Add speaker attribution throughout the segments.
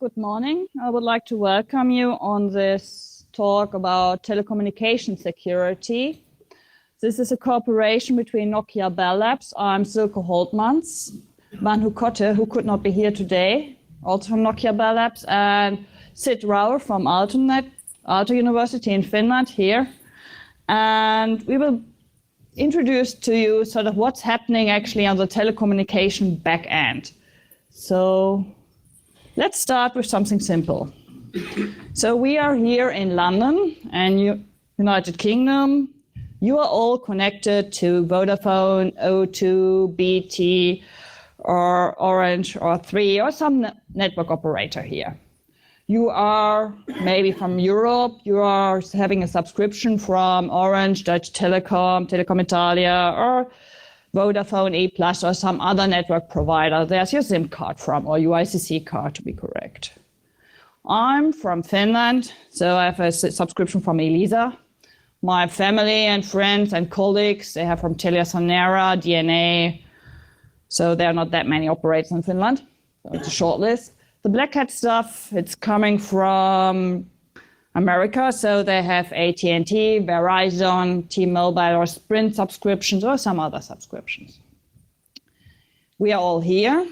Speaker 1: Good morning. I would like to welcome you on this talk about telecommunication security. This is a cooperation between Nokia Bell Labs. I'm Silke Holtmans, Manu Kotte, who could not be here today, also from Nokia Bell Labs, and Sid Rauer from Aalto University in Finland here. And we will introduce to you sort of what's happening actually on the telecommunication back end. So let's start with something simple. So we are here in London and United Kingdom. You are all connected to Vodafone, O2, BT, or Orange, or Three, or some network operator here. You are maybe from Europe. You are having a subscription from Orange, Deutsche Telekom, Telecom Italia, or Vodafone, E+, or some other network provider. There's your SIM card from, or your ICC card to be correct. I'm from Finland, so I have a subscription from Elisa. My family and friends and colleagues, they have from TeliaSonera, DNA. So there are not that many operators in Finland. So it's a short list. The Black Hat stuff, it's coming from America, so they have AT&T, Verizon, T-Mobile, or Sprint subscriptions, or some other subscriptions. We are all here,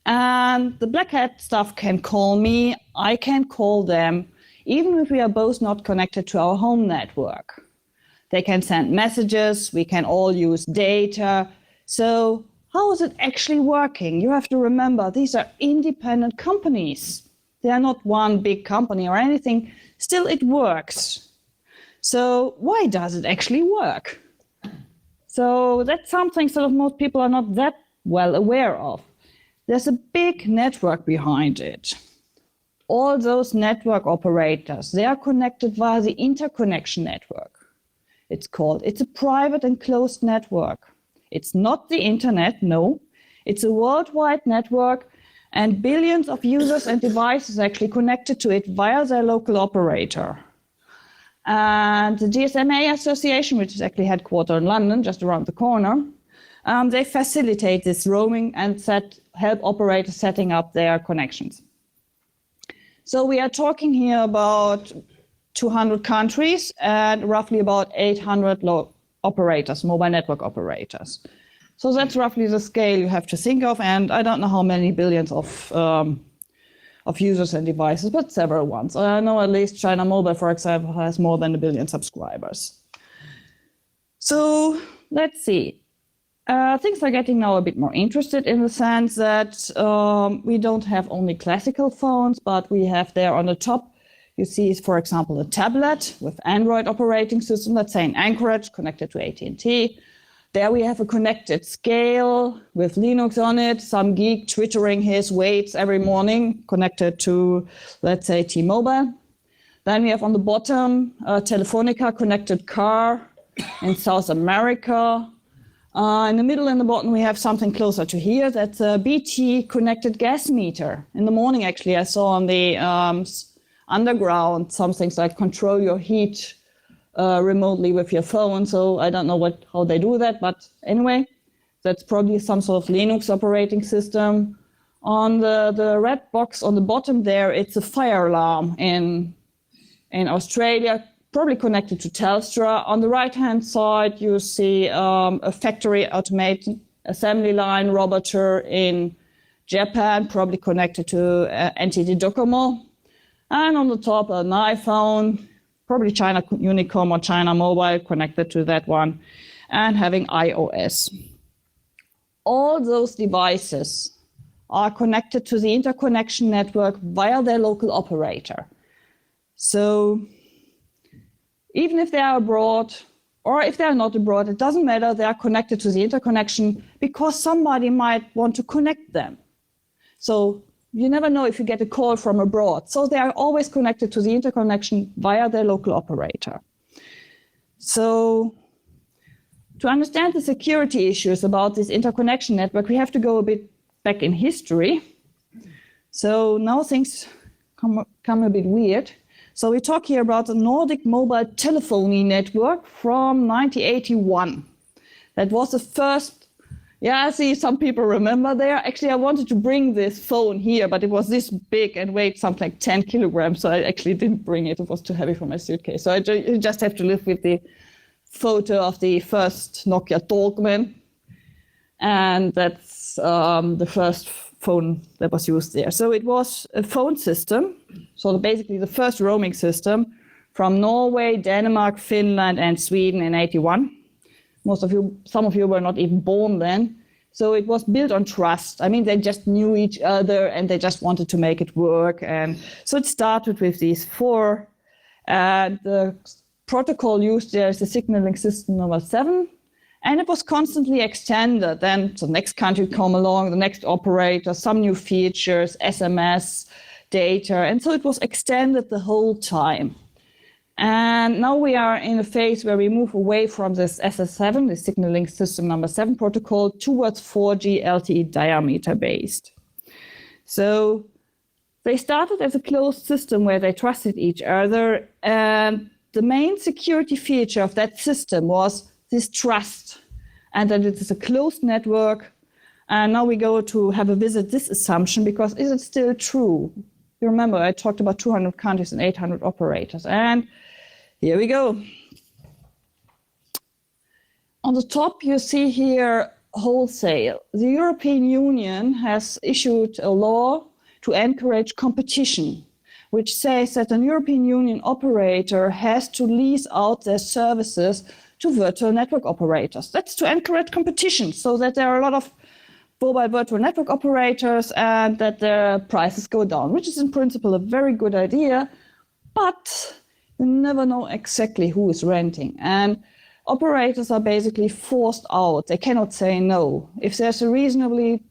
Speaker 1: and the Black Hat stuff can call me, I can call them, even if we are both not connected to our home network. They can send messages, we can all use data. So how is it actually working? You have to remember, these are independent companies. They are not one big company or anything. Still, it works. So why does it actually work? So that's something sort of most people are not that well aware of. There's a big network behind it. All those network operators, they are connected via the interconnection network. It's a private and closed network. It's not the internet, no. It's a worldwide network, and billions of users and devices actually connected to it via their local operator. And the GSMA Association, which is actually headquartered in London, just around the corner, they facilitate this roaming and help operators setting up their connections. So we are talking here about 200 countries and roughly about 800 operators, mobile network operators. So that's roughly the scale you have to think of, and I don't know how many billions of users and devices, but several ones. I know at least China Mobile, for example, has more than 1 billion subscribers. So let's see. Things are getting now a bit more interested in the sense that we don't have only classical phones, but we have there on the top, you see, for example, a tablet with Android operating system, let's say in Anchorage, connected to AT&T. There we have a connected scale with Linux on it, some geek twittering his weights every morning, connected to, let's say, T-Mobile. Then we have on the bottom a Telefonica connected car in South America. In the middle and the bottom, we have something closer to here. That's a BT connected gas meter. In the morning, actually, I saw on the underground some things like control your heat remotely with your phone. So I don't know how they do that, but anyway, that's probably some sort of Linux operating system. On the red box on the bottom there, it's a fire alarm in Australia, probably connected to Telstra. On the right-hand side, you see a factory automated assembly line roboter in Japan, probably connected to NTT Docomo. And on the top, an iPhone, probably China Unicom or China Mobile connected to that one, and having iOS. All those devices are connected to the interconnection network via their local operator. So even if they are abroad, or if they are not abroad, it doesn't matter, they are connected to the interconnection because somebody might want to connect them. So you never know if you get a call from abroad. So they are always connected to the interconnection via their local operator. So to understand the security issues about this interconnection network, we have to go a bit back in history. So now things come a bit weird. So we talk here about the Nordic mobile telephony network from 1981. That was the first Yeah, see, some people remember there. Actually, I wanted to bring this phone here, but it was this big and weighed something like 10 kilograms, so I actually didn't bring it. It was too heavy for my suitcase. So you just have to live with the photo of the first Nokia Talkman. And that's the first phone that was used there. So it was a phone system, so basically the first roaming system from Norway, Denmark, Finland, and Sweden in 81. Some of you were not even born then. So it was built on trust. I mean, they just knew each other and they just wanted to make it work. And so it started with these four. And the protocol used there is the signaling system number 7. And it was constantly extended. Then the next country come along, the next operator, some new features, SMS, data. And so it was extended the whole time. And now we are in a phase where we move away from this SS7, the signaling system number 7 protocol, towards 4G LTE diameter based. So they started as a closed system where they trusted each other. And the main security feature of that system was this trust, and that it is a closed network. And now we go to have a visit this assumption, because is it still true? You remember I talked about 200 countries and 800 operators, and here we go. On the top, you see here wholesale. The European Union has issued a law to encourage competition, which says that an European Union operator has to lease out their services to virtual network operators. That's to encourage competition, so that there are a lot of mobile virtual network operators and that their prices go down, which is in principle a very good idea, but you never know exactly who is renting. And operators are basically forced out. They cannot say no. If there's a reasonably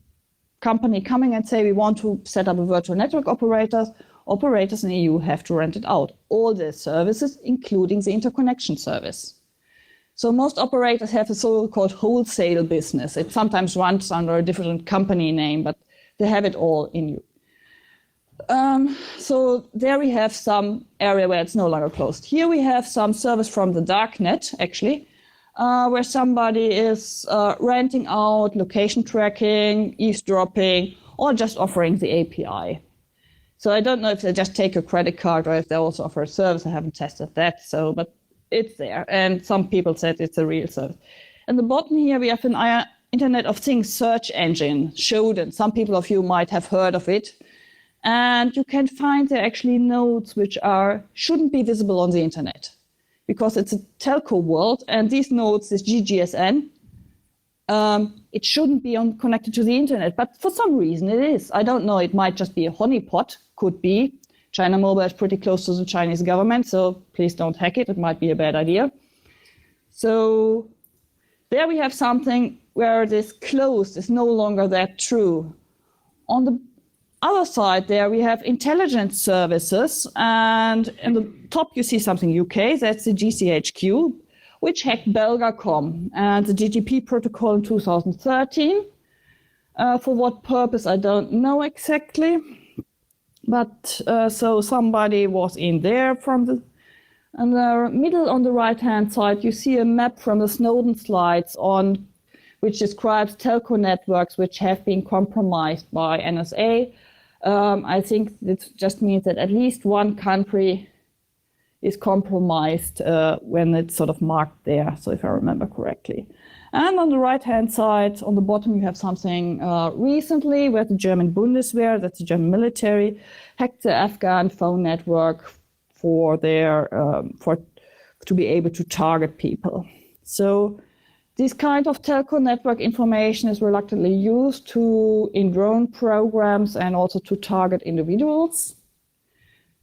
Speaker 1: company coming and say, we want to set up a virtual network operator, operators in the EU have to rent it out, all their services, including the interconnection service. So most operators have a so-called wholesale business. It sometimes runs under a different company name, but they have it all in you. So there we have some area where it's no longer closed. Here we have some service from the darknet, actually, where somebody is renting out location tracking, eavesdropping, or just offering the API. So I don't know if they just take a credit card or if they also offer a service. I haven't tested that, but it's there. And some people said it's a real service. At the bottom here, we have an Internet of Things search engine, Shodan. Some people of you might have heard of it. And you can find there actually nodes which shouldn't be visible on the internet, because it's a telco world, and these nodes, this GGSN, it shouldn't be connected to the internet, but for some reason it is. I don't know, it might just be a honeypot, could be. China Mobile is pretty close to the Chinese government, so please don't hack it, it might be a bad idea. So there we have something where this closed is no longer that true. On the other side there, we have intelligence services, and in the top you see something UK, that's the GCHQ, which hacked Belgacom and the GGP protocol in 2013. For what purpose, I don't know exactly. But so somebody was in there from the middle on the right-hand side, you see a map from the Snowden slides which describes telco networks which have been compromised by NSA. I think it just means that at least one country is compromised when it's sort of marked there, so if I remember correctly. And on the right-hand side, on the bottom, you have something recently where the German Bundeswehr, that's the German military, hacked the Afghan phone network for to be able to target people. So this kind of telco network information is reluctantly used in drone programs and also to target individuals.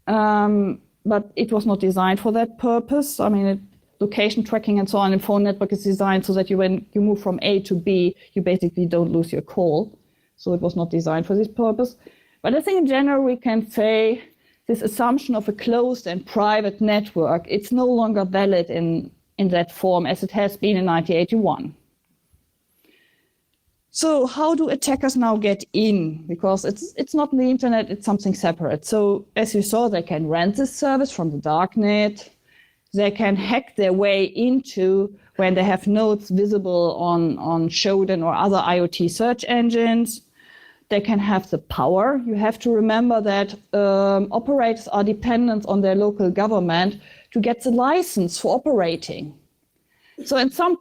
Speaker 1: But it was not designed for that purpose. I mean, location tracking and so on in phone network is designed so that when you move from A to B, you basically don't lose your call. So it was not designed for this purpose. But I think in general, we can say this assumption of a closed and private network, it's no longer valid in that form as it has been in 1981. So how do attackers now get in? Because it's not on the internet, it's something separate. So as you saw, they can rent this service from the darknet. they can hack their way into when they have nodes visible on Shodan or other IoT search engines. They can have the power. You have to remember that operators are dependent on their local government to get the license for operating. So in some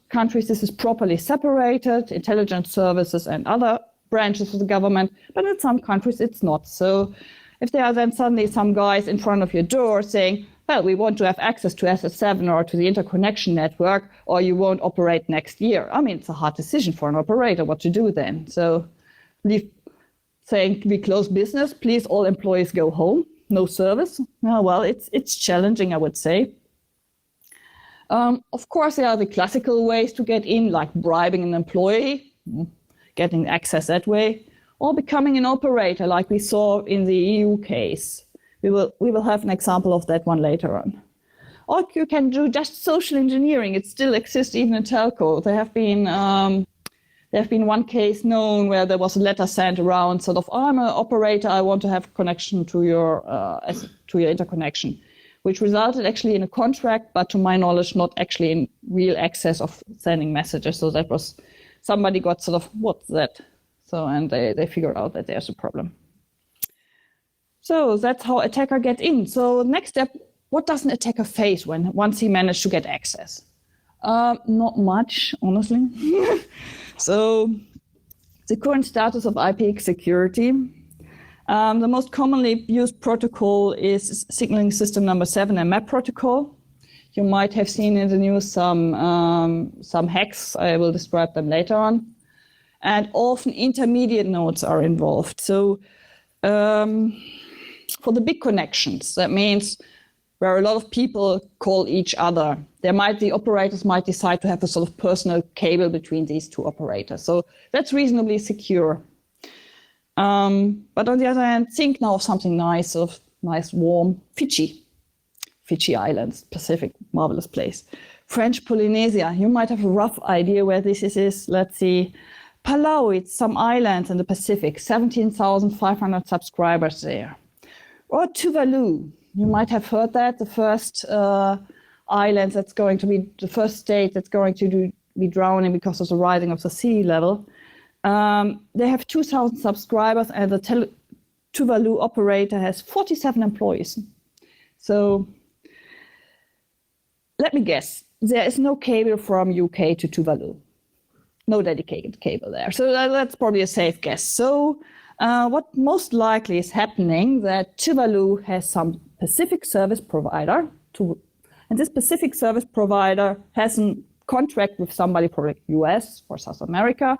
Speaker 1: countries, this is properly separated, intelligence services and other branches of the government, but in some countries, it's not. So if there are then suddenly some guys in front of your door saying, well, we want to have access to SS7 or to the interconnection network, or you won't operate next year. I mean, it's a hard decision for an operator what to do then. So saying we close business, please all employees go home, no service. Well, it's challenging, I would say. Of course, there are the classical ways to get in, like bribing an employee, getting access that way, or becoming an operator, like we saw in the EU case. We will have an example of that one later on. Or you can do just social engineering. It still exists even in telco. There have been one case known where there was a letter sent around, sort of, I'm an operator, I want to have connection to your interconnection, which resulted actually in a contract, but to my knowledge, not actually in real access of sending messages. So that was, somebody got sort of, what's that? So, and they figured out that there's a problem. So that's how attacker get in. So next step, what does an attacker face once he managed to get access? Not much, honestly. So the current status of IPX security. The most commonly used protocol is signaling system number 7 and MAP protocol. You might have seen in the news some hacks. I will describe them later on. And often intermediate nodes are involved. So for the big connections, that means where a lot of people call each other, the operators might decide to have a sort of personal cable between these two operators. So that's reasonably secure. But on the other hand, think now of something nice, sort of nice, warm, Fiji Islands, Pacific, marvelous place. French Polynesia, you might have a rough idea where this is. Let's see, Palau, it's some islands in the Pacific, 17,500 subscribers there. Or Tuvalu, you might have heard that, the first island that's going to be, the first state that's going to be drowning because of the rising of the sea level. They have 2,000 subscribers and the Tuvalu operator has 47 employees. So let me guess, there is no cable from UK to Tuvalu. No dedicated cable there. So that's probably a safe guess. So what most likely is happening that Tuvalu has some Pacific service provider, and this Pacific service provider has a contract with somebody, probably US or South America,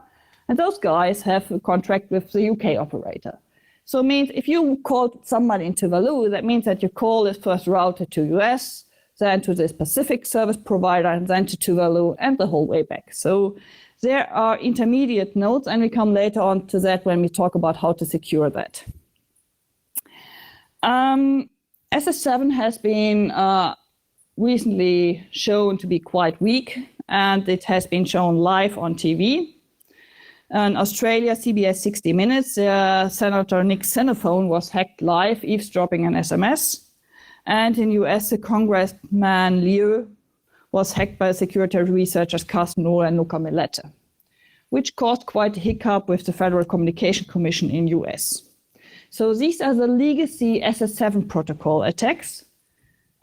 Speaker 1: and those guys have a contract with the UK operator. So it means if you call somebody in Tuvalu, that means that your call is first routed to US, then to this Pacific service provider, and then to Tuvalu, and the whole way back. So there are intermediate nodes, and we come later on to that when we talk about how to secure that. SS7 has been recently shown to be quite weak, and it has been shown live on TV. In Australia, CBS 60 Minutes, Senator Nick Xenophone was hacked live, eavesdropping an SMS. And in US, the Congressman Liu was hacked by security researchers Carsten Nohr and Luca Milletta, which caused quite a hiccup with the Federal Communication Commission in US. So these are the legacy SS7 protocol attacks,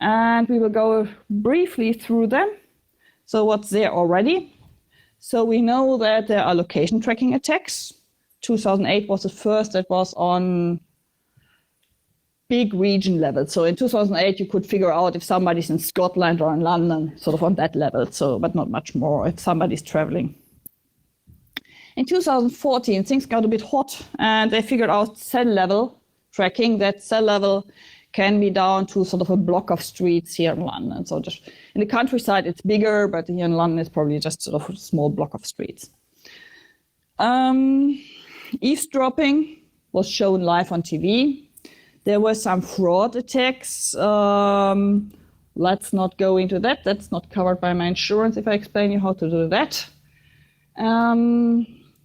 Speaker 1: and we will go briefly through them. So what's there already? So we know that there are location tracking attacks. 2008 was the first that was on big region level. So in 2008, you could figure out if somebody's in Scotland or in London, sort of on that level, so, but not much more if somebody's traveling. In 2014, things got a bit hot, and they figured out cell level tracking. That cell level can be down to sort of a block of streets here in London. So just in the countryside, it's bigger, but here in London, it's probably just sort of a small block of streets. Eavesdropping was shown live on TV. There were some fraud attacks. Let's not go into that. That's not covered by my insurance if I explain you how to do that.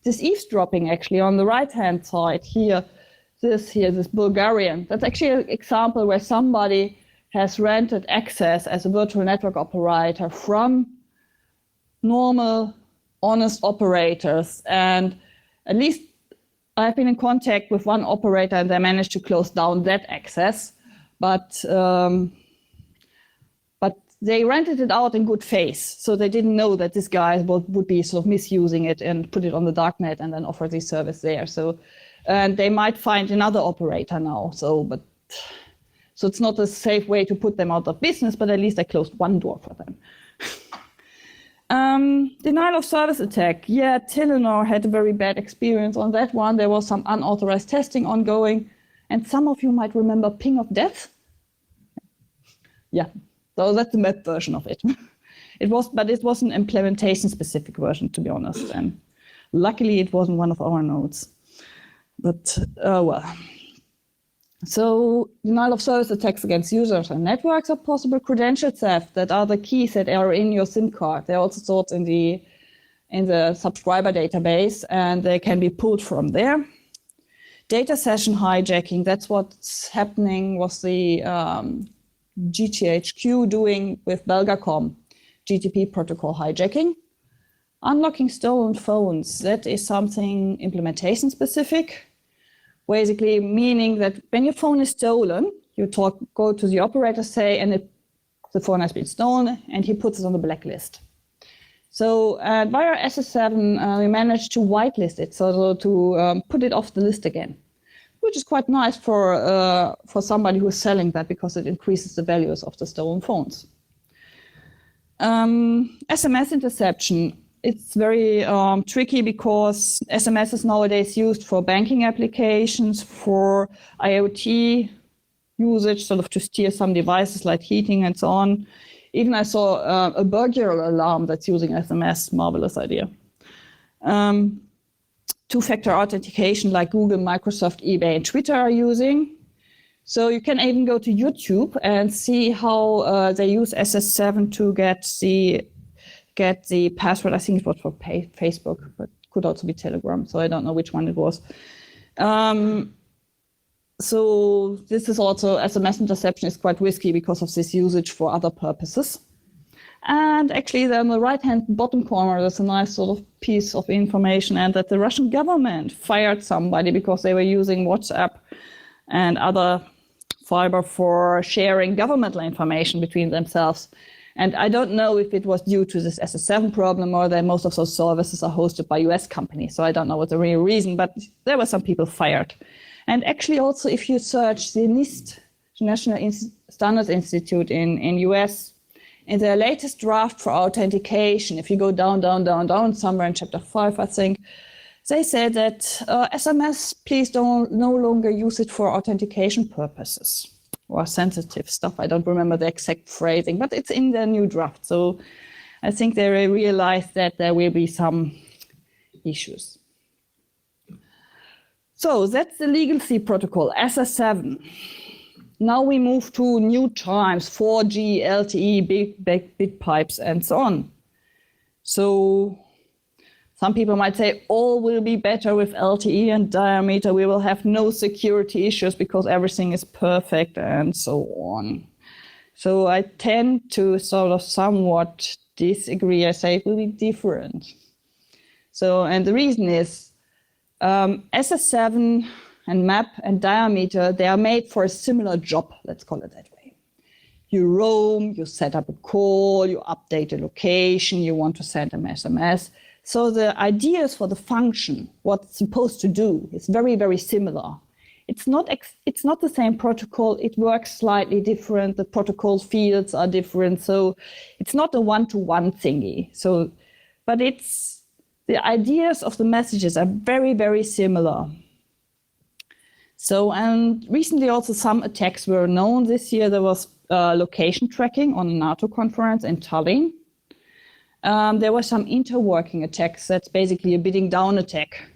Speaker 1: This eavesdropping, actually, on the right-hand side here, this Bulgarian, that's actually an example where somebody has rented access as a virtual network operator from normal, honest operators. And at least I've been in contact with one operator and they managed to close down that access. But they rented it out in good faith. So they didn't know that this guy would be sort of misusing it and put it on the darknet and then offer the service there. So, and they might find another operator now. So it's not a safe way to put them out of business, but at least I closed one door for them. Denial of service attack. Yeah, Telenor had a very bad experience on that one. There was some unauthorized testing ongoing. And some of you might remember ping of death. Yeah. So that's the web version of it. But it was an implementation-specific version, to be honest. And luckily, it wasn't one of our nodes. But, well. So denial of service attacks against users and networks are possible. Credential theft, that are the keys that are in your SIM card. They're also stored in the subscriber database, and they can be pulled from there. Data session hijacking, that's what's happening with the GTHQ doing with Belgacom, GTP protocol hijacking. Unlocking stolen phones, that is something implementation specific. Basically meaning that when your phone is stolen, you go to the operator, say, and the phone has been stolen, and he puts it on the blacklist. So via SS7, we managed to whitelist it, so to put it off the list again, which is quite nice for somebody who's selling that because it increases the values of the stolen phones. SMS interception. It's very tricky because SMS is nowadays used for banking applications, for IoT usage, sort of to steer some devices like heating and so on. Even I saw a burglar alarm that's using SMS, marvelous idea. Two-factor authentication like Google, Microsoft, eBay, and Twitter are using. So you can even go to YouTube and see how they use SS7 to get the password. I think it was for Facebook, but could also be Telegram. So I don't know which one it was. So this is also, SMS interception is quite risky because of this usage for other purposes. And actually, then on the right-hand bottom corner, there's a nice sort of piece of information, and that the Russian government fired somebody because they were using WhatsApp and other fiber for sharing governmental information between themselves. And I don't know if it was due to this SS7 problem or that most of those services are hosted by US companies. So I don't know what the real reason, but there were some people fired. And actually also, if you search the NIST, National Standards Institute in US, in their latest draft for authentication, if you go down, somewhere in chapter 5, I think, they said that SMS, please don't no longer use it for authentication purposes or sensitive stuff. I don't remember the exact phrasing, but it's in their new draft. So I think they realized that there will be some issues. So that's the legacy protocol, SS7. Now we move to new times, 4G, LTE, big pipes, and so on. So some people might say, all will be better with LTE and diameter. We will have no security issues because everything is perfect and so on. So I tend to sort of somewhat disagree. I say it will be different. So, and the reason is SS7 and MAP and diameter, they are made for a similar job, let's call it that way. You roam, you set up a call, you update a location, you want to send an SMS. So the ideas for the function, what it's supposed to do, is very, very similar. It's not the same protocol, it works slightly different, the protocol fields are different, so it's not a one-to-one thingy. So, but it's, the ideas of the messages are very, very similar. So, and recently also some attacks were known. This year there was location tracking on a NATO conference in Tallinn. There were some interworking attacks. That's basically a bidding down attack.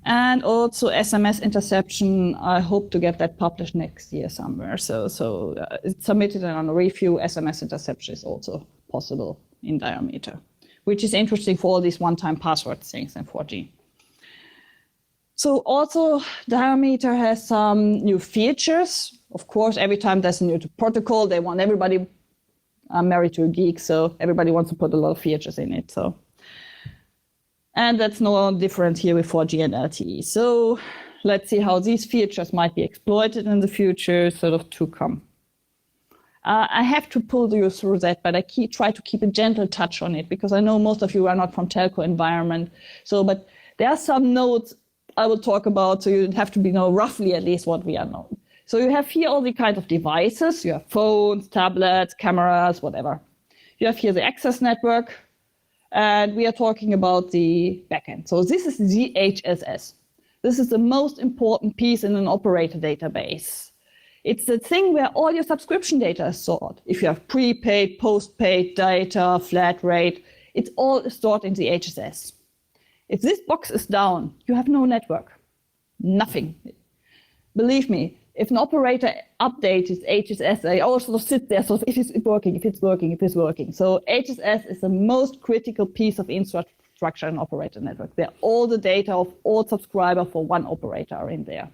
Speaker 1: And also SMS interception. I hope to get that published next year somewhere. So it's submitted and on a review. SMS interception is also possible in diameter, which is interesting for all these one-time password things in 4G. So also diameter has some new features. of course, every time there's a new protocol, they want everybody. I'm married to a geek, so everybody wants to put a lot of features in it. So, and that's no different here with 4G and LTE. So let's see how these features might be exploited in the future, sort of to come. I have to pull you through that, but I try to keep a gentle touch on it because I know most of you are not from telco environment. So, but there are some nodes I will talk about, so you have to know roughly at least what we are knowing. So you have here all the kinds of devices. You have phones, tablets, cameras, whatever. You have here the access network, and we are talking about the backend. So this is the HSS. This is the most important piece in an operator database. It's the thing where all your subscription data is stored. If you have prepaid, postpaid data, flat rate, it's all stored in the HSS. If this box is down, you have no network, nothing. Believe me, if an operator updates its HSS, they all sort of sit there, sort of, if it's working, if it's working, if it's working. So HSS is the most critical piece of infrastructure in operator network. There, all the data of all subscribers for one operator are in there.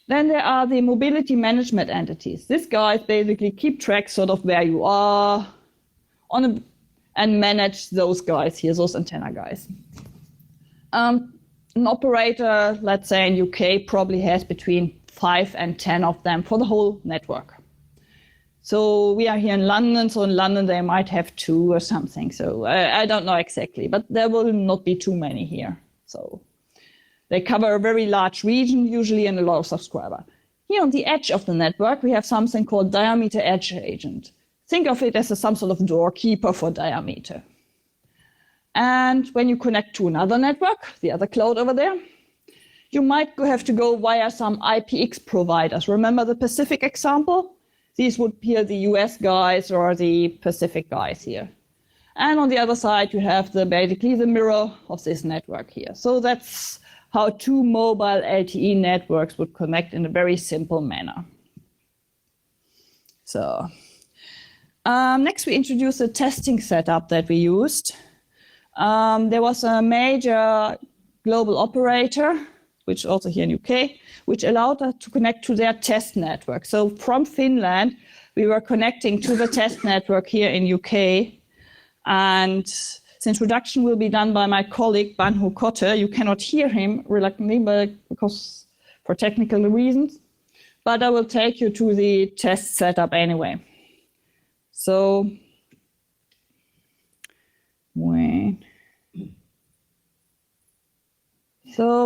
Speaker 1: Then there are the mobility management entities. These guys basically keep track sort of where you are and manage those guys here, those antenna guys. An operator, let's say in UK, probably has between 5 and 10 of them for the whole network. So we are here in London, so in London they might have 2 or something. So I don't know exactly, but there will not be too many here. So they cover a very large region, usually, and a lot of subscribers. Here on the edge of the network, we have something called diameter edge agent. Think of it as some sort of doorkeeper for diameter. And when you connect to another network, the other cloud over there, you might have to go via some IPX providers. Remember the Pacific example? These would be the US guys or the Pacific guys here. And on the other side, you have basically the mirror of this network here. So that's how 2 mobile LTE networks would connect in a very simple manner. So next, we introduced a testing setup that we used. There was a major global operator, which also here in UK, which allowed us to connect to their test network. So from Finland, we were connecting to the test network here in UK. And the introduction will be done by my colleague, Banhu Kotte. You cannot hear him reluctantly, because for technical reasons. But I will take you to the test setup anyway. So,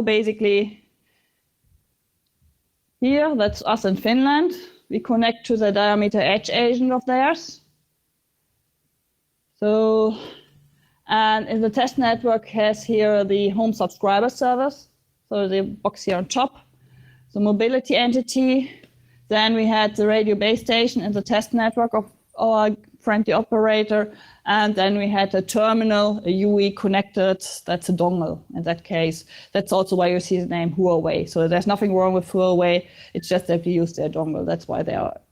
Speaker 1: basically, here, that's us in Finland. We connect to the diameter edge agent of theirs. So, and in the test network has here the home subscriber service. So the box here on top, the mobility entity. Then we had the radio base station in the test network of our friendly operator. And then we had a terminal, a UE connected, that's a dongle in that case. That's also why you see the name Huawei. So there's nothing wrong with Huawei. It's just that we use their dongle. That's why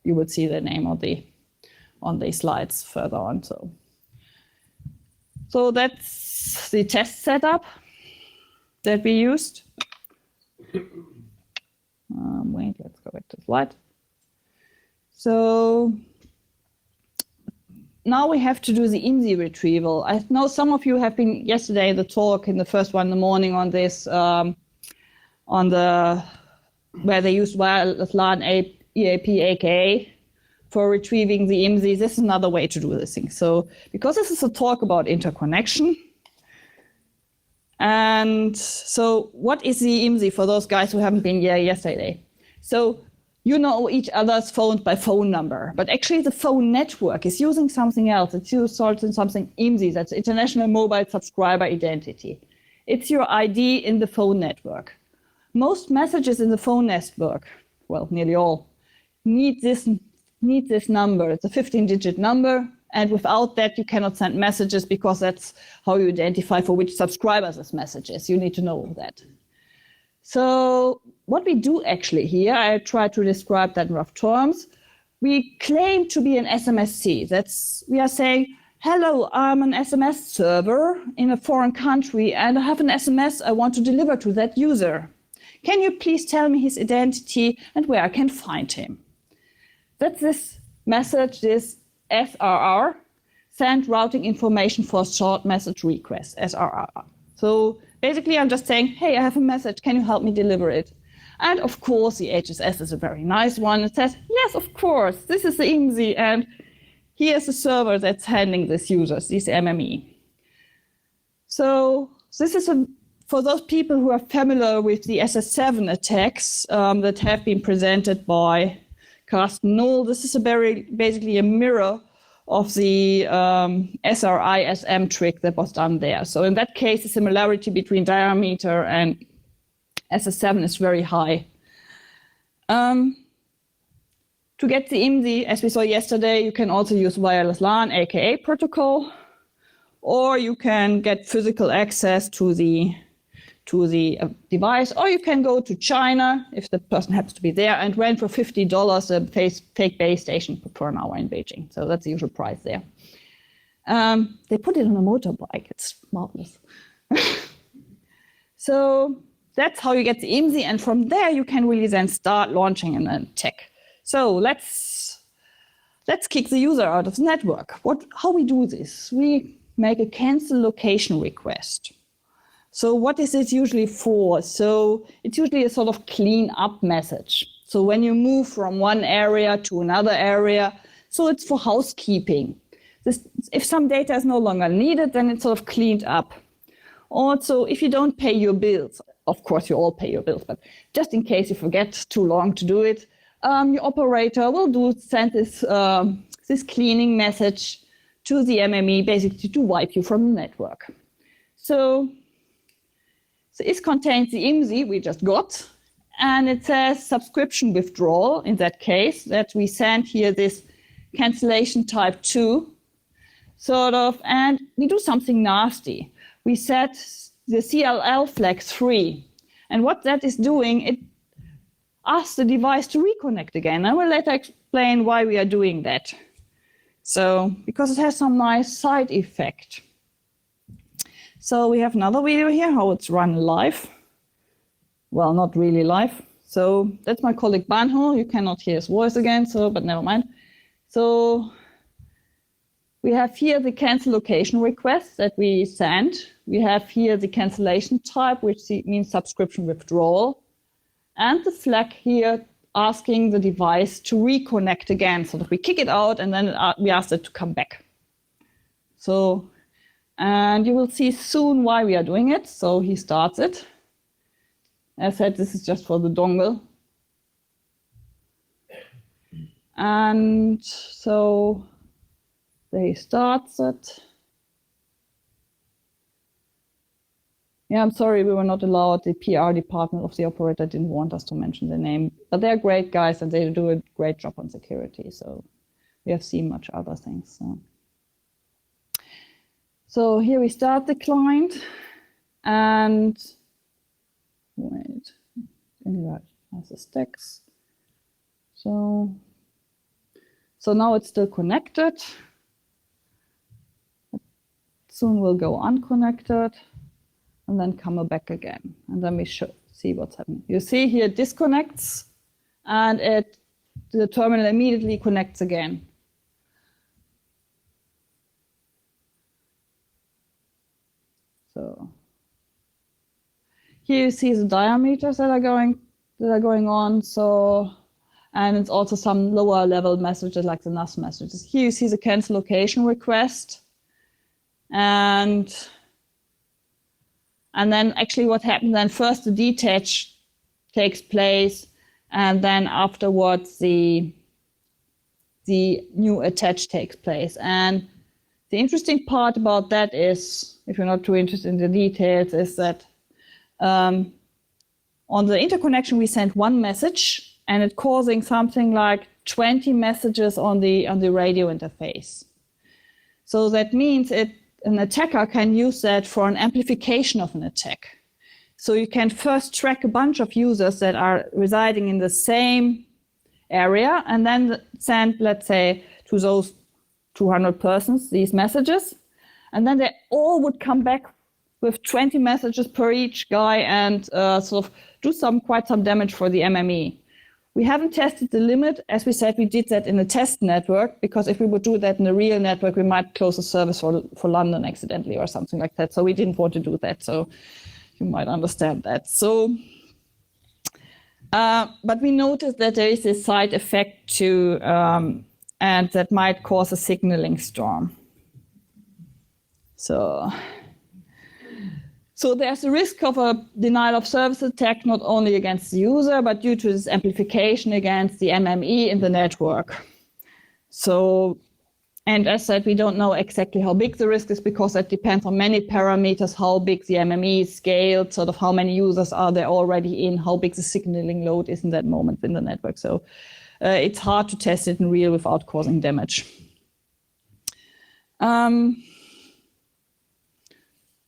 Speaker 1: you would see the name on the slides further on. So that's the test setup that we used. Let's go back to the slide. So now we have to do the IMSI retrieval. I know some of you have been yesterday the talk in the first one in the morning on this, where they used wireless LAN EAP AKA for retrieving the IMSI. This is another way to do this thing. So because this is a talk about interconnection, and so what is the IMSI for those guys who haven't been here yesterday? So you know each other's phones by phone number, but actually the phone network is using something else. It's using something IMSI, that's International Mobile Subscriber Identity. It's your ID in the phone network. Most messages in the phone network, well, nearly all, need this number. It's a 15-digit number, and without that, you cannot send messages because that's how you identify for which subscribers this message is. You need to know that. So what we do actually here, I try to describe that in rough terms. We claim to be an SMSC. We are saying, hello, I'm an SMS server in a foreign country, and I have an SMS I want to deliver to that user. can you please tell me his identity and where I can find him? That's this message, this SRR, send routing information for short message request, SRR. So basically I'm just saying, hey, I have a message, can you help me deliver it? And of course the HSS is a very nice one. It says, yes, of course, this is the IMSI, and here's the server that's handling this users, this MME. So this is for those people who are familiar with the SS7 attacks that have been presented by Carsten Knoll, this is basically a mirror of the SRI-SM trick that was done there. So in that case, the similarity between diameter and SS7 is very high. To get the IMSI, as we saw yesterday, you can also use wireless LAN, aka protocol, or you can get physical access to the device, or you can go to China if the person happens to be there and rent for $50 a fake base station per an hour in Beijing. So that's the usual price there. They put it on a motorbike. It's marvelous. So that's how you get the IMSI, and from there you can really then start launching an attack. So let's kick the user out of the network. How we do this? We make a cancel location request. So what is it usually for? So it's usually a sort of clean up message. So when you move from one area to another area, so it's for housekeeping. If some data is no longer needed, then it's sort of cleaned up. Also, if you don't pay your bills, of course you all pay your bills, but just in case you forget too long to do it, your operator will send this cleaning message to the MME, basically to wipe you from the network. So it contains the IMSI we just got, and it says subscription withdrawal in that case, that we send here this cancellation type 2, sort of, and we do something nasty. We set the CLL flag 3, and what that is doing, it asks the device to reconnect again. I will later explain why we are doing that. So, because it has some nice side effect. So we have another video here, how it's run live. Well, not really live. So that's my colleague Banho. You cannot hear his voice again, but never mind. So we have here the cancel location request that we send. We have here the cancellation type, which means subscription withdrawal. And the flag here asking the device to reconnect again, so that we kick it out and then we ask it to come back. So, and you will see soon why we are doing it. So he starts it. As I said, this is just for the dongle. And so he starts it. Yeah, I'm sorry, we were not allowed. The PR department of the operator didn't want us to mention the name. But they're great guys and they do a great job on security. So we have seen much other things. So here we start the client, and wait, anyway, has the stacks. So now it's still connected. Soon we'll go unconnected and then come back again. And then we should see what's happening. You see here it disconnects and the terminal immediately connects again. So here you see the diameters that are going on. So, and it's also some lower level messages like the NAS messages. Here you see the cancel location request. And then actually what happens then, first the detach takes place, and then afterwards the new attach takes place. And the interesting part about that is, if you're not too interested in the details, is that on the interconnection we send one message, and it's causing something like 20 messages on the radio interface. So that means an attacker can use that for an amplification of an attack. So you can first track a bunch of users that are residing in the same area, and then send, let's say, to those 200 persons these messages, and then they all would come back with 20 messages per each guy and sort of do quite some damage for the MME. We haven't tested the limit. As we said, we did that in a test network, because if we would do that in a real network, we might close a service for London accidentally or something like that. So we didn't want to do that. So you might understand that. So, but we noticed that there is a side effect too, and that might cause a signaling storm. So there's a risk of a denial of service attack, not only against the user, but due to this amplification against the MME in the network. So, and as said, we don't know exactly how big the risk is, because that depends on many parameters: how big the MME is scaled, sort of how many users are there already in, how big the signaling load is in that moment in the network. So it's hard to test it in real without causing damage.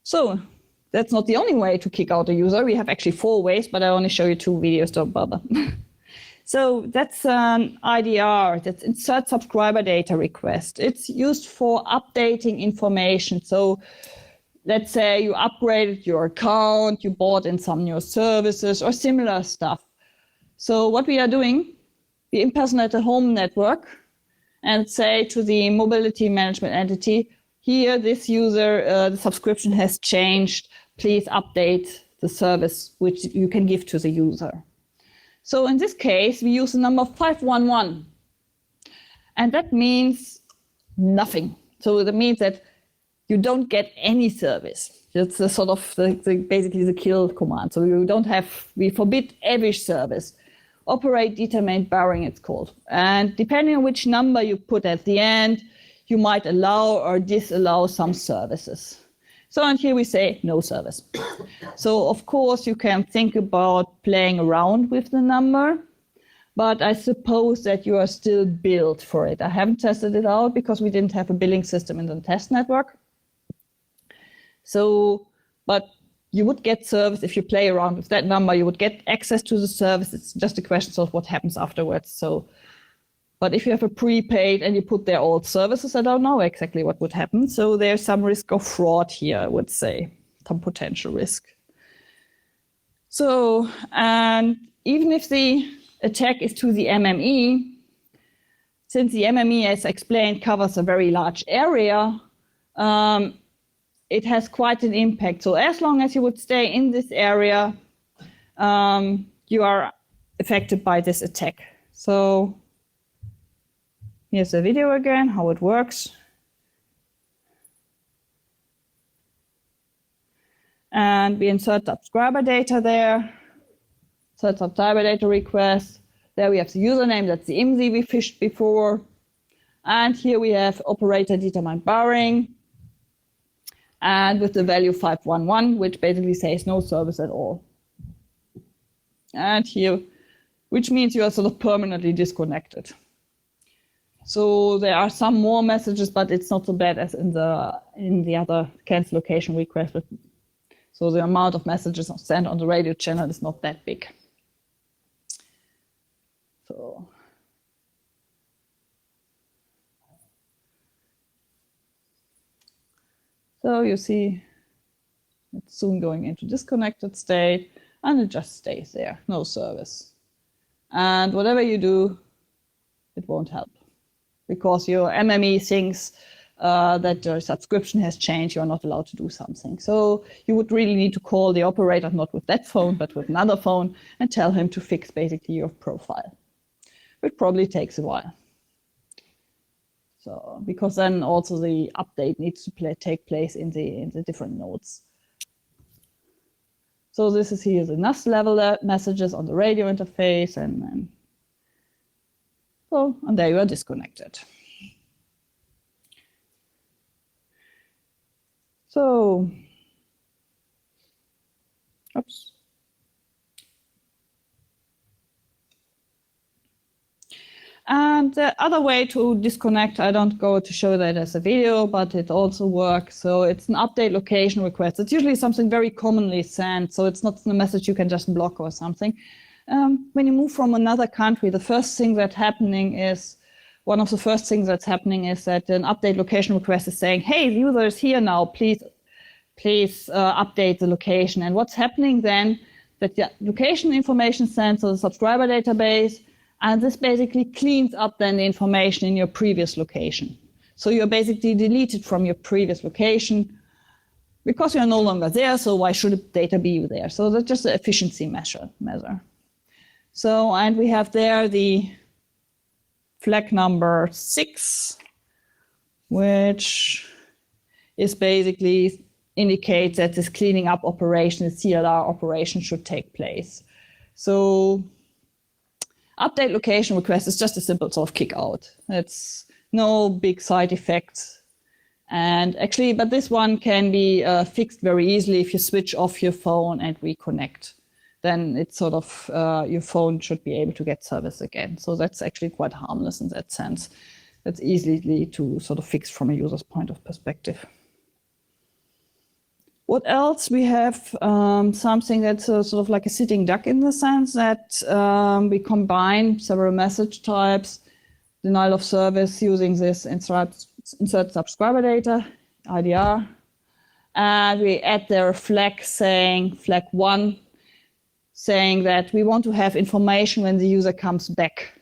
Speaker 1: So that's not the only way to kick out a user. We have actually 4 ways, but I only show you 2 videos, don't bother. So that's an IDR, that's insert subscriber data request. It's used for updating information. So let's say you upgraded your account, you bought in some new services or similar stuff. So what we are doing, we impersonate a home network and say to the mobility management entity, here, this user, the subscription has changed. Please update the service which you can give to the user. So in this case, we use the number 511. And that means nothing. So that means that you don't get any service. It's the sort of basically the kill command. So we forbid every service. Operate determined barring, it's called. And depending on which number you put at the end, you might allow or disallow some services. So and here we say no service. So of course you can think about playing around with the number, but I suppose that you are still billed for it. I haven't tested it out because we didn't have a billing system in the test network. So, but you would get service if you play around with that number. You would get access to the service. It's just a question of what happens afterwards. So, but if you have a prepaid and you put there all services, I don't know exactly what would happen. So there's some risk of fraud here, I would say, some potential risk. So, and even if the attack is to the MME, since the MME, as explained, covers a very large area, it has quite an impact. So as long as you would stay in this area, you are affected by this attack. So here's the video again, how it works. And we insert subscriber data there. Insert subscriber data request. There we have the username, that's the IMSI we fished before. And here we have operator determined barring. And with the value 511, which basically says no service at all. And here, which means you are sort of permanently disconnected. So there are some more messages, but it's not so bad as in the other cancel location request. So the amount of messages sent on the radio channel is not that big. So you see it's soon going into disconnected state, and it just stays there, no service. And whatever you do, it won't help, because your MME thinks that your subscription has changed, you're not allowed to do something. So you would really need to call the operator, not with that phone, but with another phone, and tell him to fix basically your profile, which probably takes a while. So, because then also the update needs to take place in the different nodes. So this is here the NAS level messages on the radio interface, and there you are disconnected. So, oops. And the other way to disconnect, I don't go to show that as a video, but it also works. So it's an update location request. It's usually something very commonly sent, so it's not a message you can just block or something. When you move from another country, the first thing that's happening is, one of the first things that's happening is that an update location request is saying, hey, the user is here now, please please update the location. And what's happening then, that the location information sends to the subscriber database, and this basically cleans up then the information in your previous location. So you're basically deleted from your previous location because you're no longer there, so why should the data be there? So that's just an efficiency measure. So, and we have there the flag number 6, which is basically indicates that this cleaning up operation, the CLR operation, should take place. So update location request is just a simple sort of kick out. It's no big side effects. And actually, but this one can be fixed very easily if you switch off your phone and reconnect. Then it's sort of, your phone should be able to get service again. So that's actually quite harmless in that sense. That's easily to sort of fix from a user's point of perspective. What else? We have something that's sort of like a sitting duck in the sense that we combine several message types, denial of service using this insert subscriber data, IDR, and we add there a flag saying, flag 1, saying that we want to have information when the user comes back.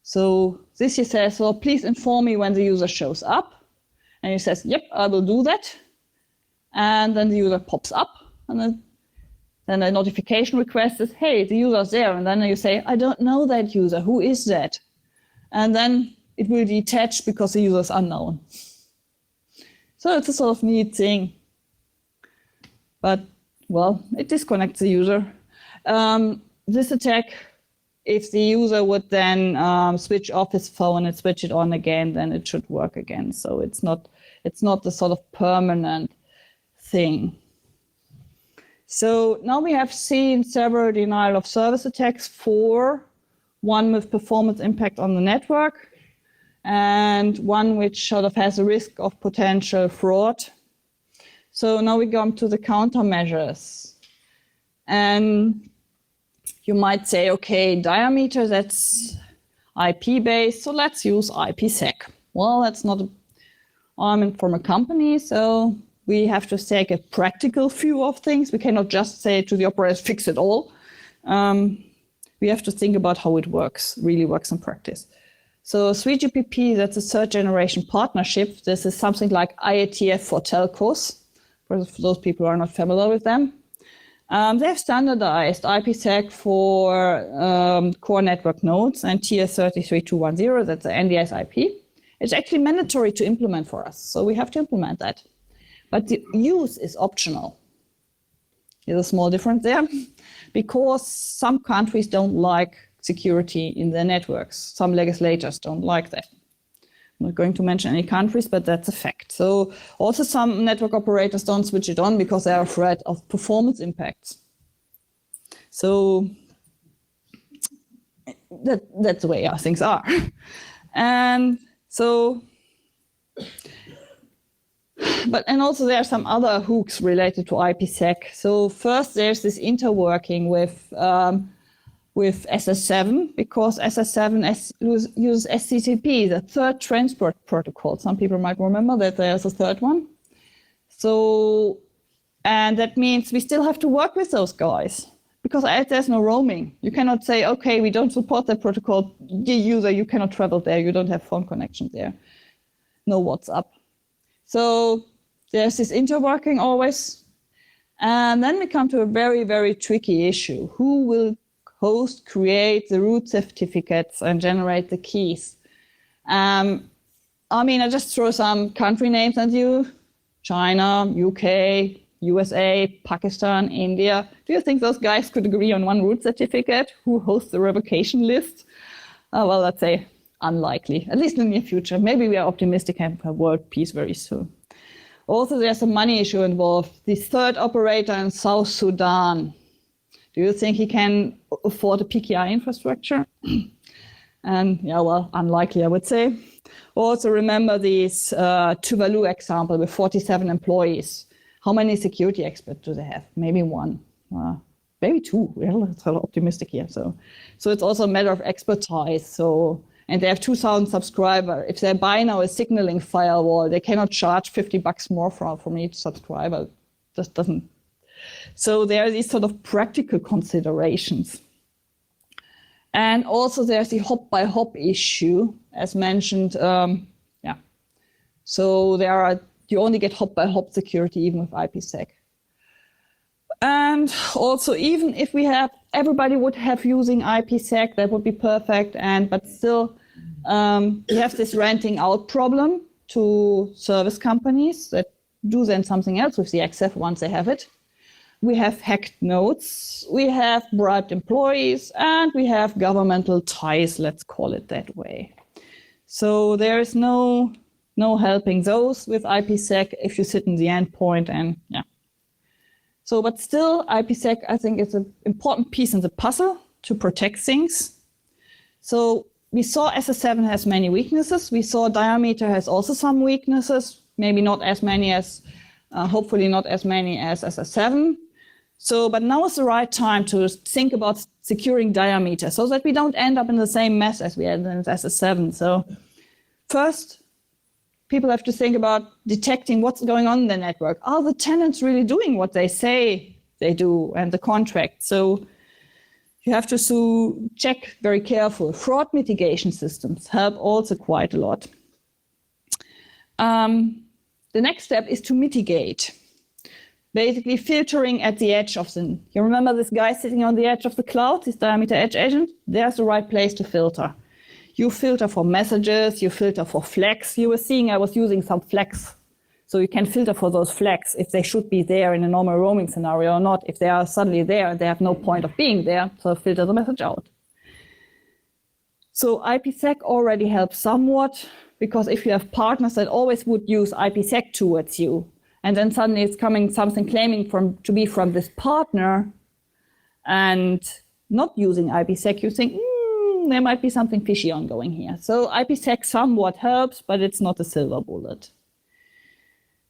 Speaker 1: So this here says, well, please inform me when the user shows up. And he says, yep, I will do that. And then the user pops up, and then a notification request is, hey, the user's there. And then you say, I don't know that user, who is that? And then it will detach because the user is unknown. So it's a sort of neat thing. But, well, it disconnects the user. This attack, if the user would then switch off his phone and switch it on again, then it should work again. So it's not the sort of permanent thing. So now we have seen several denial of service attacks, 4, one with performance impact on the network, and one which sort of has a risk of potential fraud. So now we come to the countermeasures. And you might say, okay, diameter, that's IP-based, so let's use IPsec. Well, that's not I'm from a company, so we have to take a practical view of things. We cannot just say to the operators, fix it all. We have to think about how it works, really works in practice. So 3GPP, that's a third generation partnership. This is something like IETF for telcos, for those people who are not familiar with them. They have standardized IPsec for core network nodes and TS33210, that's the NDS IP. It's actually mandatory to implement for us, so we have to implement that. But the use is optional. There's a small difference there, because some countries don't like security in their networks. Some legislators don't like that. I'm not going to mention any countries, but that's a fact. So also some network operators don't switch it on because they're afraid of performance impacts. So that's the way how things are. And so, and also there are some other hooks related to IPsec. So first there's this interworking with SS7, because SS7 uses SCTP, the third transport protocol. Some people might remember that there's a third one. So, and that means we still have to work with those guys, because there's no roaming. You cannot say, okay, we don't support that protocol. Dear user, you cannot travel there. You don't have phone connection there. No WhatsApp. So there's this interworking always. And then we come to a very, very tricky issue. Who will host, create the root certificates and generate the keys? I mean, I just throw some country names at you. China, UK, USA, Pakistan, India. Do you think those guys could agree on one root certificate? Who hosts the revocation list? Well, let's say unlikely, at least in the near future. Maybe we are optimistic and have world peace very soon. Also, there's a money issue involved. The third operator in South Sudan. Do you think he can afford a PKI infrastructure? And yeah, well, unlikely, I would say. Also remember this Tuvalu example with 47 employees. How many security experts do they have? Maybe one, maybe two. We're so optimistic here. So it's also a matter of expertise. So, and they have 2,000 subscribers. If they buy now a signaling firewall, they cannot charge $50 more from each subscriber. just doesn't. So there are these sort of practical considerations. And also there's the hop by hop issue, as mentioned. So you only get hop by hop security even with IPsec. And also, even if everybody would have using IPsec, that would be perfect. But still, we have this renting out problem to service companies that do then something else with the XF once they have it. We have hacked nodes, we have bribed employees, and we have governmental ties, let's call it that way. So there is no helping those with IPsec if you sit in the endpoint and yeah. So, but still, IPsec, I think, is an important piece in the puzzle to protect things. So we saw SS7 has many weaknesses. We saw Diameter has also some weaknesses, maybe not as many as, hopefully not as many as SS7. So, but now is the right time to think about securing Diameter so that we don't end up in the same mess as we had in SS7. So first, people have to think about detecting what's going on in the network. Are the tenants really doing what they say they do and the contract? So you have to check very careful. Fraud mitigation systems help also quite a lot. The next step is to mitigate. Basically filtering at the edge of the, you remember this guy sitting on the edge of the cloud, this Diameter edge agent? There's the right place to filter. You filter for messages, you filter for flags. You were seeing I was using some flags. So you can filter for those flags if they should be there in a normal roaming scenario or not. If they are suddenly there, they have no point of being there, so filter the message out. So IPsec already helps somewhat, because if you have partners that always would use IPsec towards you, and then suddenly it's coming something claiming to be from this partner and not using IPsec, you think, there might be something fishy ongoing here. So IPsec somewhat helps, but it's not a silver bullet.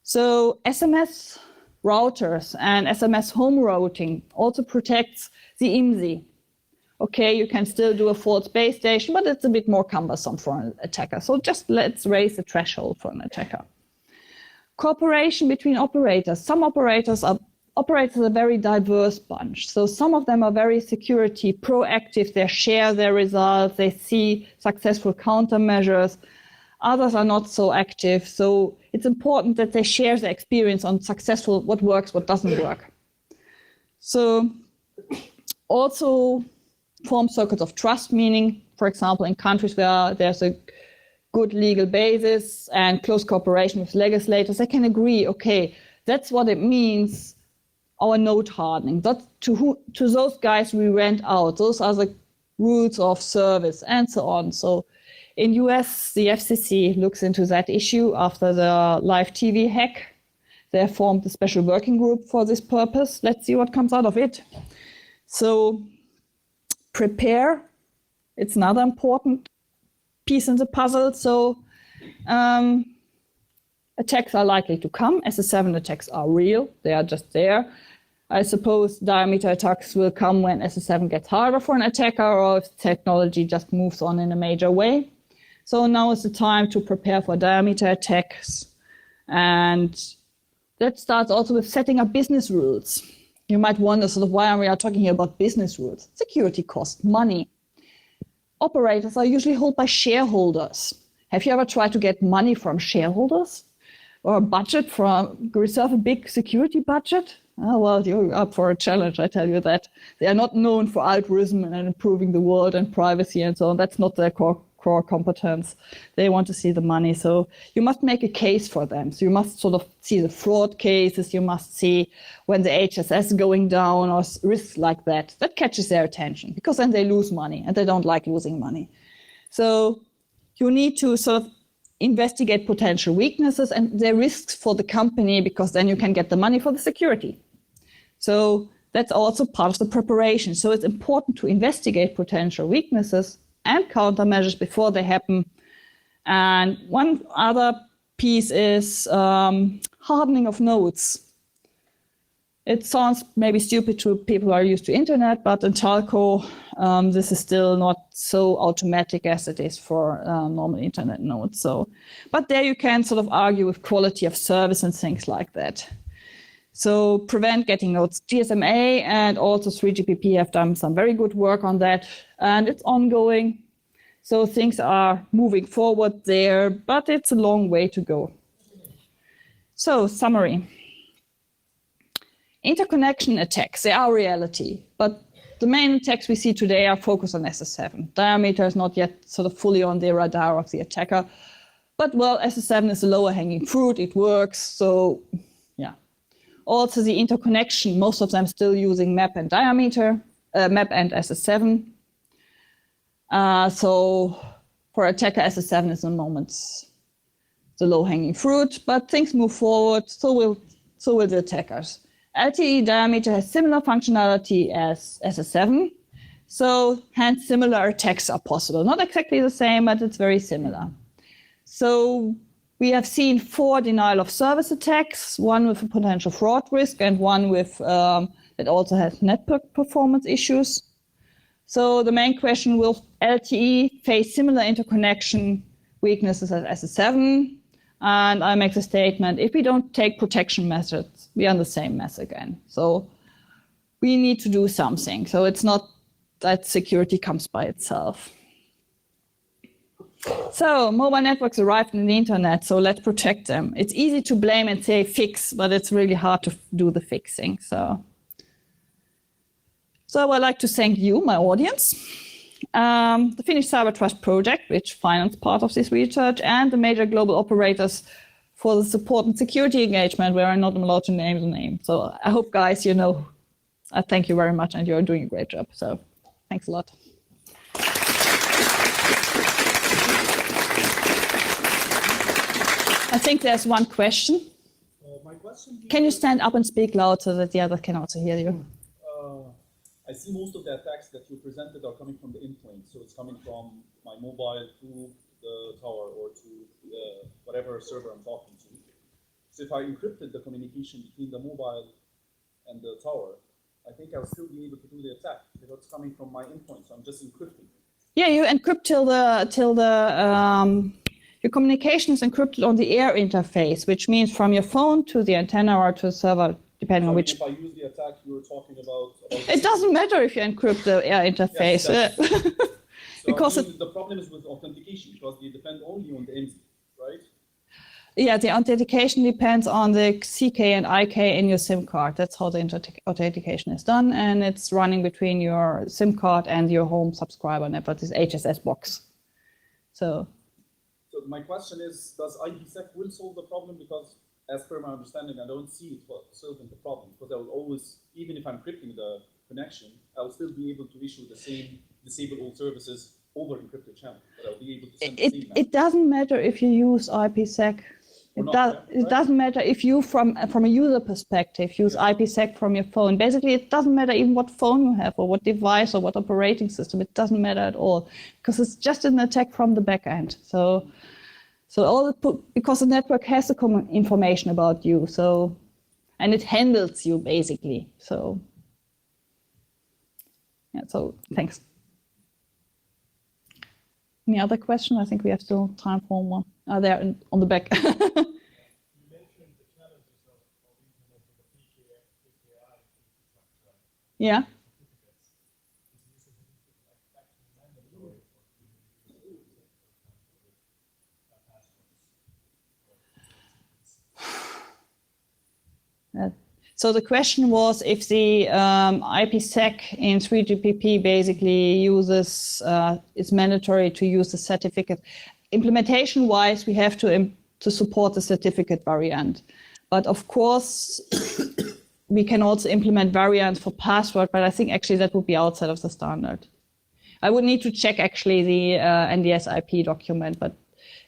Speaker 1: So SMS routers and SMS home routing also protects the IMSI. Okay, you can still do a false base station, but it's a bit more cumbersome for an attacker. So just let's raise the threshold for an attacker. Cooperation between operators. Some operators are a very diverse bunch. So some of them are very security proactive. They share their results. They see successful countermeasures. Others are not so active. So it's important that they share their experience on successful, what works, what doesn't work. So also form circles of trust, meaning, for example, in countries where there's a good legal basis and close cooperation with legislators, they can agree, okay, that's what it means, our node hardening. To those guys we rent out. Those are the rules of service and so on. So in US, the FCC looks into that issue after the live TV hack. They have formed a special working group for this purpose. Let's see what comes out of it. So prepare, it's another important piece in the puzzle. So attacks are likely to come. SS7 attacks are real. They are just there. I suppose Diameter attacks will come when SS7 gets harder for an attacker, or if technology just moves on in a major way. So now is the time to prepare for Diameter attacks. And that starts also with setting up business rules. You might wonder, sort of, why are we talking here about business rules? Security costs, money. Operators are usually held by shareholders. Have you ever tried to get money from shareholders? Or a budget reserve a big security budget? Oh, well, you're up for a challenge, I tell you that. They are not known for altruism and improving the world and privacy and so on. That's not their core competence. They want to see the money. So you must make a case for them. So you must sort of see the fraud cases. You must see when the HSS going down or risks like that. That catches their attention, because then they lose money and they don't like losing money. So you need to sort of investigate potential weaknesses and their risks for the company, because then you can get the money for the security. So that's also part of the preparation. So it's important to investigate potential weaknesses and countermeasures before they happen. And one other piece is hardening of nodes. It sounds maybe stupid to people who are used to internet, but in telco, this is still not so automatic as it is for normal internet nodes. So, but there you can sort of argue with quality of service and things like that. So prevent getting nodes. GSMA and also 3GPP have done some very good work on that, and it's ongoing. So things are moving forward there, but it's a long way to go. So summary. Interconnection attacks, they are reality, but the main attacks we see today are focused on SS7. Diameter is not yet sort of fully on the radar of the attacker, but well, SS7 is a lower hanging fruit, it works, so yeah. Also the interconnection, most of them still using map and diameter, map and SS7. So for attacker, SS7 is in the moment the low hanging fruit, but things move forward, so will the attackers. LTE diameter has similar functionality as SS7, so hence similar attacks are possible. Not exactly the same, but it's very similar. So we have seen 4 denial of service attacks, one with a potential fraud risk and one with that also has network performance issues. So the main question, will LTE face similar interconnection weaknesses as SS7? And I make the statement, if we don't take protection methods, we are in the same mess again. So we need to do something. So it's not that security comes by itself. So mobile networks arrived in the internet, so let's protect them. It's easy to blame and say fix, but it's really hard to do the fixing. So I would like to thank you, my audience, the Finnish Cyber Trust Project, which financed part of this research, and the major global operators for the support and security engagement, where I'm not allowed to name the name. So I hope, guys, you know, I thank you very much, and you're doing a great job. So thanks a lot. I think there's one question.
Speaker 2: My question
Speaker 1: Can you stand up and speak loud so that the others can also hear you?
Speaker 2: I see most of the attacks that you presented are coming from the endpoint. So it's coming from my mobile to the tower or to whatever server I'm talking to. So if I encrypted the communication between the mobile and the tower, I think I'll still be able to do the attack because it's coming from my endpoint. So I'm just encrypting.
Speaker 1: Yeah, you encrypt till your communication is encrypted on the air interface, which means from your phone to the antenna or to the server, depending on which.
Speaker 2: If I use the attack you were talking about
Speaker 1: it doesn't matter if you encrypt the air interface.
Speaker 2: Yes, so
Speaker 1: because
Speaker 2: the problem is with authentication because they depend only on the MZ, right?
Speaker 1: Yeah, the authentication depends on the CK and IK in your SIM card. That's how the authentication is done, and it's running between your SIM card and your home subscriber network, this HSS box. So
Speaker 2: my question is, does IPsec will solve the problem? Because as per my understanding, I don't see it solving the problem because I will always, even if I'm encrypting the connection, I'll still be able to issue the same disable all services over encrypted channel. But I'll be able to send the same message.
Speaker 1: It doesn't matter if you use IPsec. It doesn't matter if you, from a user perspective, use IPsec from your phone. Basically, it doesn't matter even what phone you have or what device or what operating system. It doesn't matter at all because it's just an attack from the back end. So because the network has the common information about you, and it handles you basically. So yeah. So thanks. Any other question? I think we have still time for one. There on the back. Yeah. So the question was if the IPsec in 3GPP basically uses, it's mandatory to use the certificate. Implementation-wise, we have to support the certificate variant. But of course, we can also implement variants for password, but I think actually that would be outside of the standard. I would need to check actually the NDS IP document, but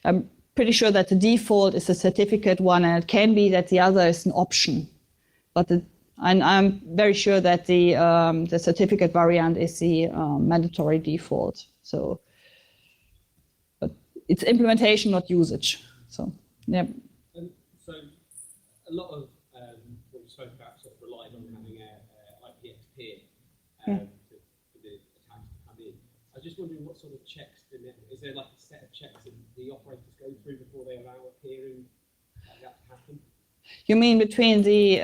Speaker 1: I'm pretty sure that the default is the certificate one, and it can be that the other is an option. But I'm very sure that the certificate variant is the mandatory default. So, but it's implementation, not usage. So, yeah.
Speaker 3: And so, a lot of what you spoke about sort of relied on having a IPX peer for the attacks to come in. I was just wondering what sort of checks is there like a set of checks that the operators go through before they allow a peering like that to happen?
Speaker 1: You mean between the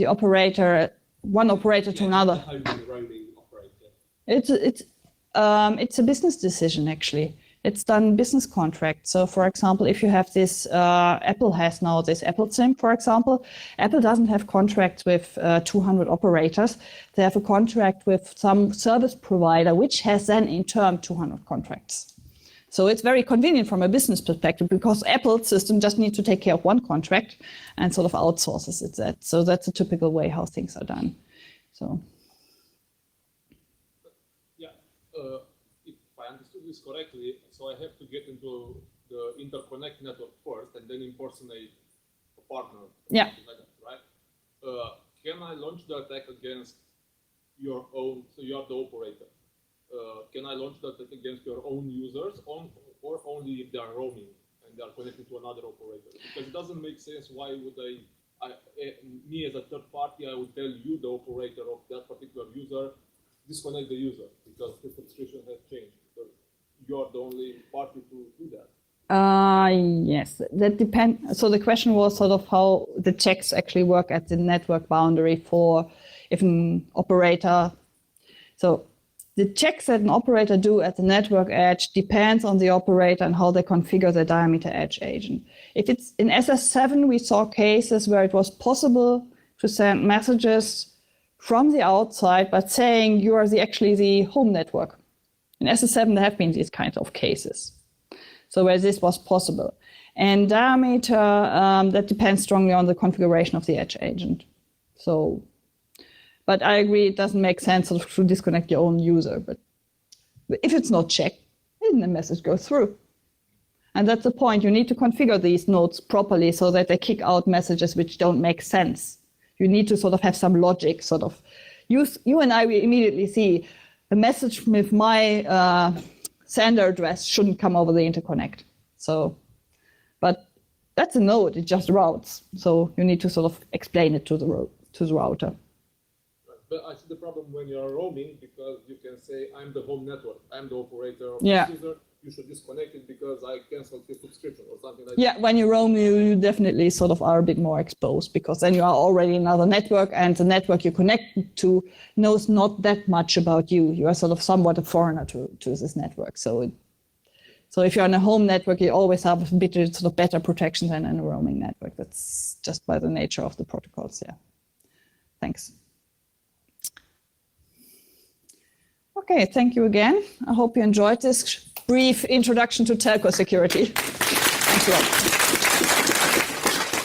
Speaker 1: operator, one operator to another?
Speaker 3: The home and the roaming operator.
Speaker 1: It's a business decision, actually. It's done business contract. So, for example, if you have this, Apple has now this Apple SIM, for example. Apple doesn't have contracts with 200 operators. They have a contract with some service provider, which has then in turn 200 contracts. So it's very convenient from a business perspective because Apple's system just needs to take care of one contract and sort of outsources it that. So that's a typical way how things are done. So.
Speaker 4: Yeah, if I understood this correctly, so I have to get into the interconnect network first and then impersonate a partner.
Speaker 1: Yeah.
Speaker 4: Like that, right? Can I launch the attack against your own, so you are the operator? Can I launch that against your own users or only if they are roaming and they are connected to another operator? Because it doesn't make sense. Why would me as a third party, I would tell you, the operator of that particular user, disconnect the user because the subscription has changed. Because you're the only party to do that.
Speaker 1: Yes, that depends. So the question was sort of how the checks actually work at the network boundary for if an operator. So the checks that an operator do at the network edge depends on the operator and how they configure the diameter edge agent. If it's in SS7, we saw cases where it was possible to send messages from the outside, but saying you are actually the home network. In SS7, there have been these kinds of cases. So where this was possible. And diameter, that depends strongly on the configuration of the edge agent. So. But I agree, it doesn't make sense sort of to disconnect your own user. But if it's not checked, then the message goes through. And that's the point. You need to configure these nodes properly so that they kick out messages which don't make sense. You need to sort of have some logic, sort of. You and I, we immediately see a message with my sender address shouldn't come over the interconnect. So, but that's a node, it just routes. So you need to sort of explain it to the router.
Speaker 4: But I see the problem when you are roaming because you can say, I'm the home network, I'm the operator of
Speaker 1: Yeah.
Speaker 4: this user, you should disconnect it because I canceled the subscription or something like
Speaker 1: Yeah,
Speaker 4: that.
Speaker 1: when you roam, you definitely sort of are a bit more exposed because then you are already in another network and the network you connect to knows not that much about you. You are sort of somewhat a foreigner to this network. So if you're on a home network, you always have a bit of sort of better protection than in a roaming network. That's just by the nature of the protocols, yeah. Thanks. Okay, thank you again. I hope you enjoyed this brief introduction to telco security. Thanks a lot.